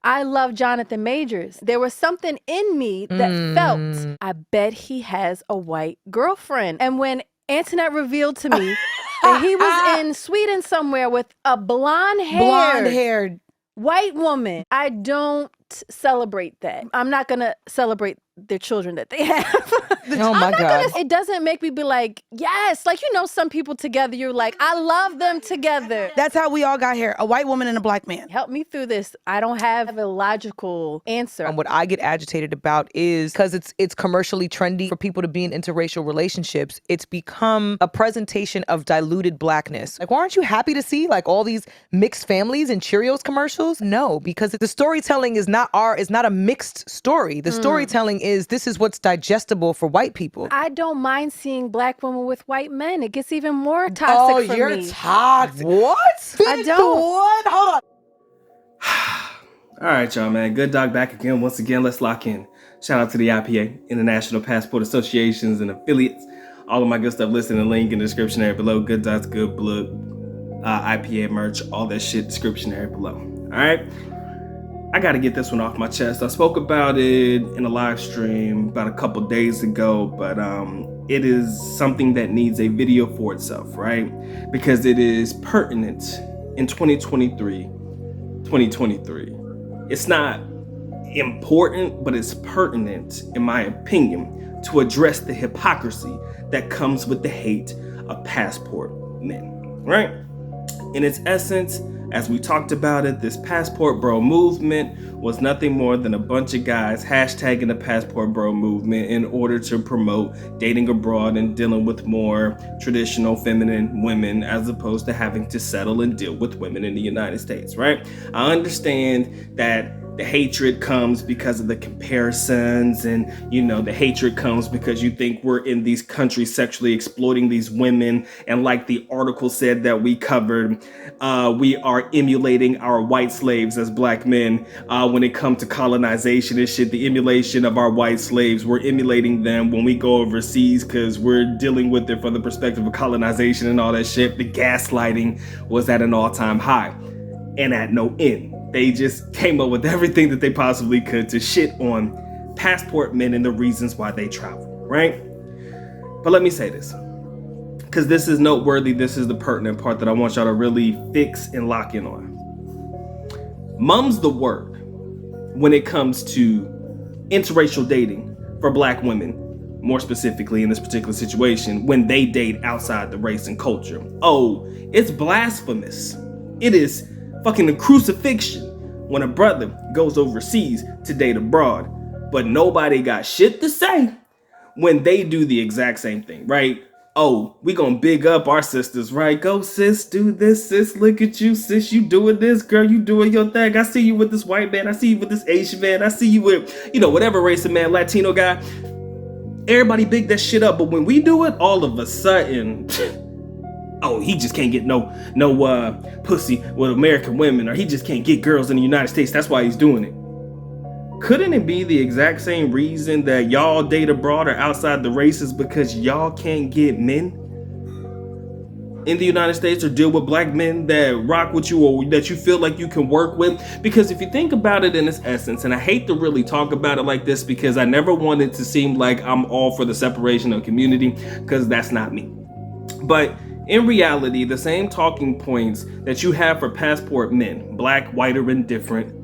I love Jonathan Majors. There was something in me that felt, I bet he has a white girlfriend. And when Antoinette revealed to me that he was in Sweden somewhere with a blonde-haired white woman, I don't celebrate that. I'm not going to celebrate their children that they have. Oh my God. It doesn't make me be like, yes, like, you know, some people together, you're like, I love them together. That's how we all got here, a white woman and a black man. Help me through this. I don't have a logical answer. And what I get agitated about is because it's commercially trendy for people to be in interracial relationships, it's become a presentation of diluted blackness. Like, aren't you happy to see like all these mixed families in Cheerios commercials? No, because the storytelling is not a mixed story. The storytelling is this is what's digestible for white people. I don't mind seeing black women with white men. It gets even more toxic for me. Oh, you're toxic. What? I don't. What? Hold on. All right, y'all, man. Good Dog back again. Once again, let's lock in. Shout out to the IPA, International Passport Associations and affiliates. All of my good stuff listed in the link in the description area below. Good Dog's Good Blood, IPA merch, all that shit, description area below. All right? I got to get this one off my chest. I spoke about it in a live stream about a couple days ago, but it is something that needs a video for itself, right? Because it is pertinent in 2023. It's not important, but it's pertinent, in my opinion, to address the hypocrisy that comes with the hate of passport men, right? In its essence, as we talked about it, this passport bro movement was nothing more than a bunch of guys hashtagging the passport bro movement in order to promote dating abroad and dealing with more traditional feminine women as opposed to having to settle and deal with women in the United States, right? I understand that the hatred comes because of the comparisons, and the hatred comes because you think we're in these countries sexually exploiting these women, and like the article said that we covered, we are emulating our white slaves as black men when it comes to colonization and shit. The emulation of our white slaves, we're emulating them when we go overseas because we're dealing with it from the perspective of colonization and all that shit. The gaslighting was at an all-time high and at no end. They just came up with everything that they possibly could to shit on passport men and the reasons why they travel, right? But let me say this, because this is noteworthy. This is the pertinent part that I want y'all to really fix and lock in on. Mum's the word when it comes to interracial dating for black women, more specifically in this particular situation, when they date outside the race and culture. Oh, it's blasphemous. It is fucking a crucifixion when a brother goes overseas to date abroad, but nobody got shit to say when they do the exact same thing, right? Oh, we gonna big up our sisters, right? Go sis, do this, sis, look at you, sis, you doing this, girl, you doing your thing. I see you with this white man, I see you with this Asian man, I see you with, whatever race of man, Latino guy. Everybody big that shit up, but when we do it, all of a sudden, oh, he just can't get no pussy with American women, or he just can't get girls in the United States. That's why he's doing it. Couldn't it be the exact same reason that y'all date abroad or outside the races because y'all can't get men in the United States or deal with black men that rock with you or that you feel like you can work with? Because if you think about it in its essence, and I hate to really talk about it like this because I never want it to seem like I'm all for the separation of community, because that's not me. But in reality, the same talking points that you have for passport men, black, white, or indifferent,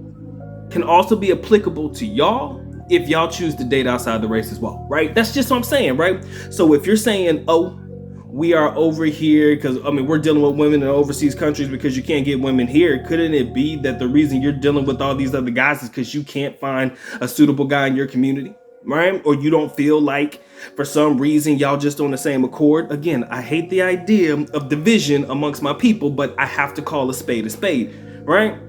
can also be applicable to y'all if y'all choose to date outside the race as well, right? That's just what I'm saying, right? So if you're saying, oh, we are over here because, we're dealing with women in overseas countries because you can't get women here, couldn't it be that the reason you're dealing with all these other guys is because you can't find a suitable guy in your community? Right? Or you don't feel like for some reason y'all just on the same accord? Again, I hate the idea of division amongst my people, but I have to call a spade, right?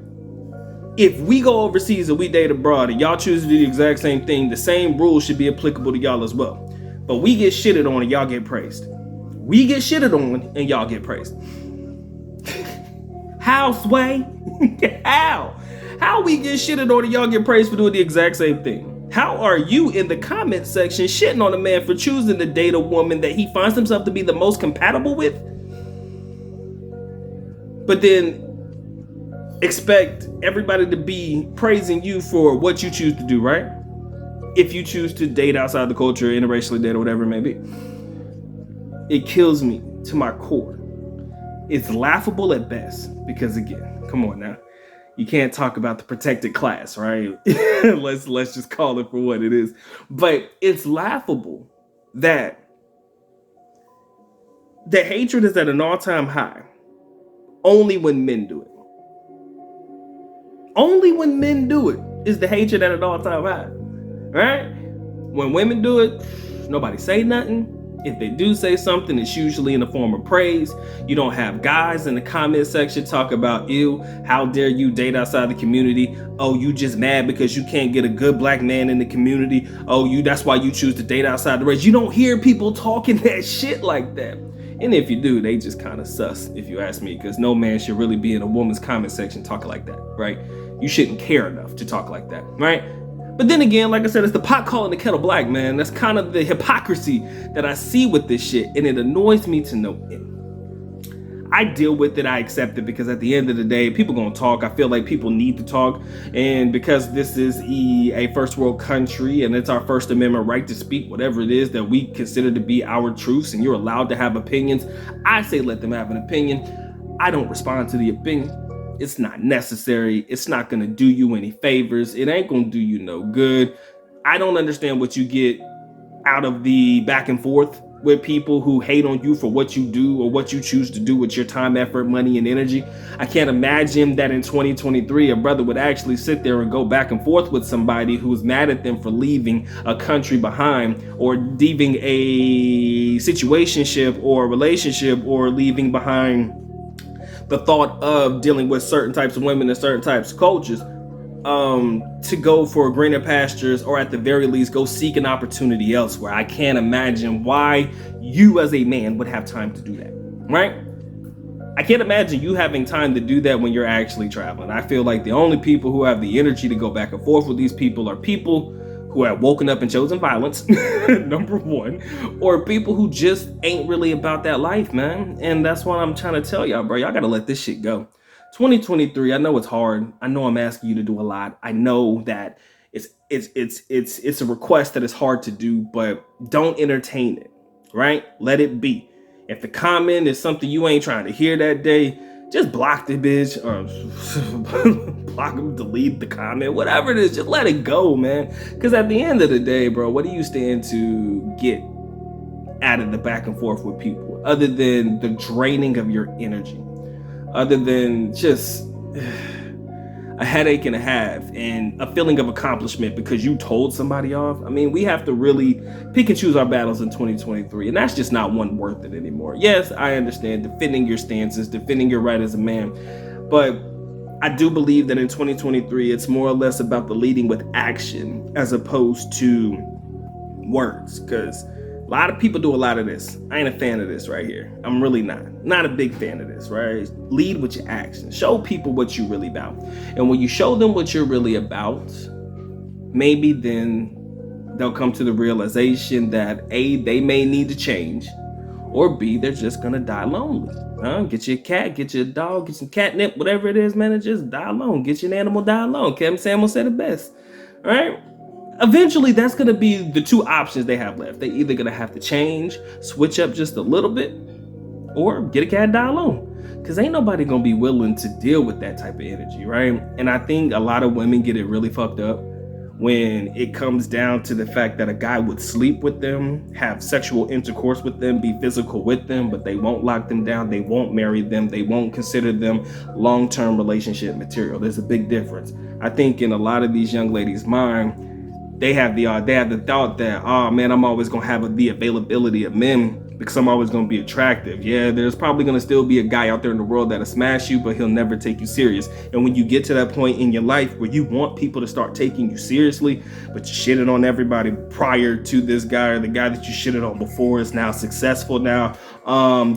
If we go overseas and we date abroad and y'all choose to do the exact same thing, the same rules should be applicable to y'all as well. But we get shitted on and y'all get praised. We get shitted on and y'all get praised. How, Sway? How we get shitted on and y'all get praised for doing the exact same thing? How are you in the comment section shitting on a man for choosing to date a woman that he finds himself to be the most compatible with? But then expect everybody to be praising you for what you choose to do, right? If you choose to date outside the culture, interracially date, or whatever it may be. It kills me to my core. It's laughable at best because, again, come on now. You can't talk about the protected class, right? let's just call it for what it is. But it's laughable that the hatred is at an all-time high only when men do it. Only when men do it is the hatred at an all-time high, right? When women do it, nobody say nothing. If they do say something, it's usually in the form of praise. You don't have guys in the comment section talk about, ew, how dare you date outside the community? Oh, you just mad because you can't get a good black man in the community. Oh, that's why you choose to date outside the race. You don't hear people talking that shit like that. And if you do, they just kind of sus, if you ask me, because no man should really be in a woman's comment section talking like that, right? You shouldn't care enough to talk like that, right? But then again, like I said, it's the pot calling the kettle black, man. That's kind of the hypocrisy that I see with this shit, and it annoys me to no end. I deal with it, I accept it, because at the end of the day, people gonna talk. I feel like people need to talk, and because this is a first world country, and it's our First Amendment right to speak whatever it is that we consider to be our truths, and you're allowed to have opinions, I say let them have an opinion. I don't respond to the opinion. It's not necessary. It's not going to do you any favors. It ain't going to do you no good. I don't understand what you get out of the back and forth with people who hate on you for what you do or what you choose to do with your time, effort, money, and energy. I can't imagine that in 2023, a brother would actually sit there and go back and forth with somebody who's mad at them for leaving a country behind, or leaving a situationship or relationship, or leaving behind the thought of dealing with certain types of women and certain types of cultures, to go for greener pastures, or at the very least go seek an opportunity elsewhere. I can't imagine why you as a man would have time to do that, right? I can't imagine you having time to do that when you're actually traveling. I feel like the only people who have the energy to go back and forth with these people are people who have woken up and chosen violence, number one, or people who just ain't really about that life, man. And that's what I'm trying to tell y'all, bro. Y'all gotta let this shit go. 2023, I know it's hard. I know I'm asking you to do a lot. I know that it's a request that is hard to do, but don't entertain it, right? Let it be. If the comment is something you ain't trying to hear that day, just block the bitch, or block them, delete the comment, whatever it is, just let it go, man. Because at the end of the day, bro, what do you stand to get out of the back and forth with people, other than the draining of your energy, other than just a headache and a half and a feeling of accomplishment because you told somebody off? I mean, we have to really pick and choose our battles in 2023, and that's just not one worth it anymore. Yes, I understand defending your stances, defending your right as a man, but I do believe that in 2023, it's more or less about the leading with action as opposed to words, because a lot of people do a lot of this. I ain't a fan of this right here. I'm really not a big fan of this, right? Lead with your actions. Show people what you're really about. And when you show them what you're really about, maybe then they'll come to the realization that A, they may need to change, or B, they're just gonna die lonely. Get you a cat, get you a dog, get some catnip, whatever it is, man, and just die alone. Get you an animal, die alone. Kevin Samuel said it best, all right? Eventually, that's going to be the two options they have left. They're either going to have to change, switch up just a little bit, or get a cat, die alone. Because ain't nobody going to be willing to deal with that type of energy, right? And I think a lot of women get it really fucked up when it comes down to the fact that a guy would sleep with them, have sexual intercourse with them, be physical with them, but they won't lock them down, they won't marry them, they won't consider them long-term relationship material. There's a big difference. I think in a lot of these young ladies' mind, they have the thought that, oh man, I'm always gonna have the availability of men because I'm always gonna be attractive. Yeah, there's probably gonna still be a guy out there in the world that'll smash you, but he'll never take you serious. And when you get to that point in your life where you want people to start taking you seriously, but you shitted on everybody prior to this guy, or the guy that you shitted on before is now successful now,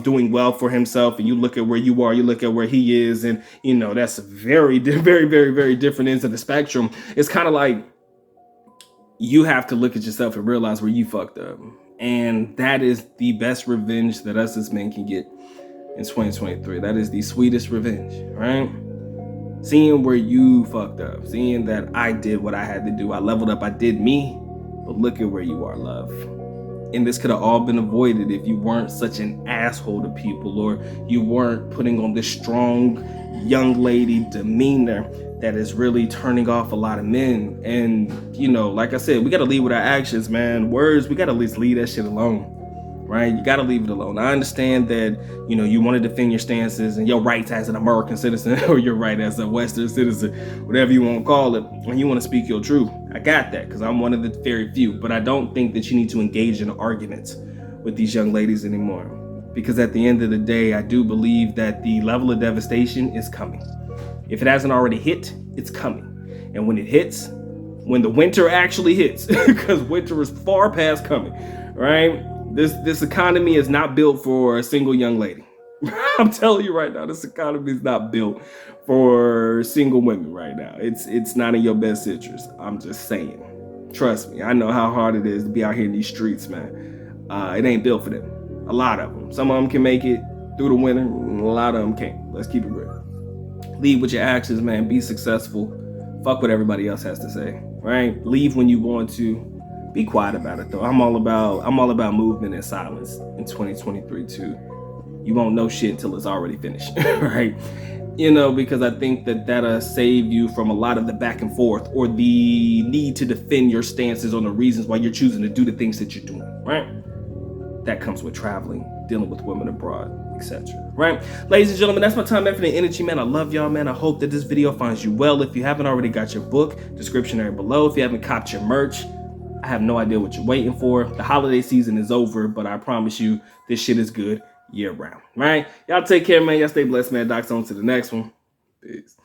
doing well for himself, and you look at where you are, you look at where he is, and you know that's very, very, very, very different ends of the spectrum. It's kind of like you have to look at yourself and realize where you fucked up. And that is the best revenge that us as men can get in 2023. That is the sweetest revenge, right? Seeing where you fucked up, seeing that I did what I had to do, I leveled up, I did me, but look at where you are, love. And this could have all been avoided if you weren't such an asshole to people, or you weren't putting on this strong young lady demeanor that is really turning off a lot of men. And, you know, like I said, we got to lead with our actions, man. Words, we got to at least leave that shit alone, right? You got to leave it alone. I understand that, you know, you want to defend your stances and your rights as an American citizen or your right as a Western citizen, whatever you want to call it, and you want to speak your truth. I got that, because I'm one of the very few, but I don't think that you need to engage in arguments with these young ladies anymore, because at the end of the day, I do believe that the level of devastation is coming. If it hasn't already hit, it's coming. And when it hits, when the winter actually hits, because winter is far past coming, right? This economy is not built for a single young lady. I'm telling you right now, this economy is not built for single women right now. It's not in your best interest. I'm just saying. Trust me, I know how hard it is to be out here in these streets, man. It ain't built for them. A lot of them. Some of them can make it through the winter, and a lot of them can't. Let's keep it real. Lead with your actions, man. Be successful. Fuck what everybody else has to say, right? Leave when you want to. Be quiet about it, though. I'm all about movement and silence in 2023 too. You won't know shit till it's already finished, right? You know, because I think that that'll save you from a lot of the back and forth or the need to defend your stances on the reasons why you're choosing to do the things that you're doing, right? That comes with traveling, dealing with women abroad, etc. Right? Ladies and gentlemen, that's my time, infinite energy, man. I love y'all, man. I hope that this video finds you well. If you haven't already got your book, description area below. If you haven't copped your merch, I have no idea what you're waiting for. The holiday season is over, but I promise you, this shit is good year round, right? Y'all take care, man. Y'all stay blessed, man. Doc's on to the next one. Peace.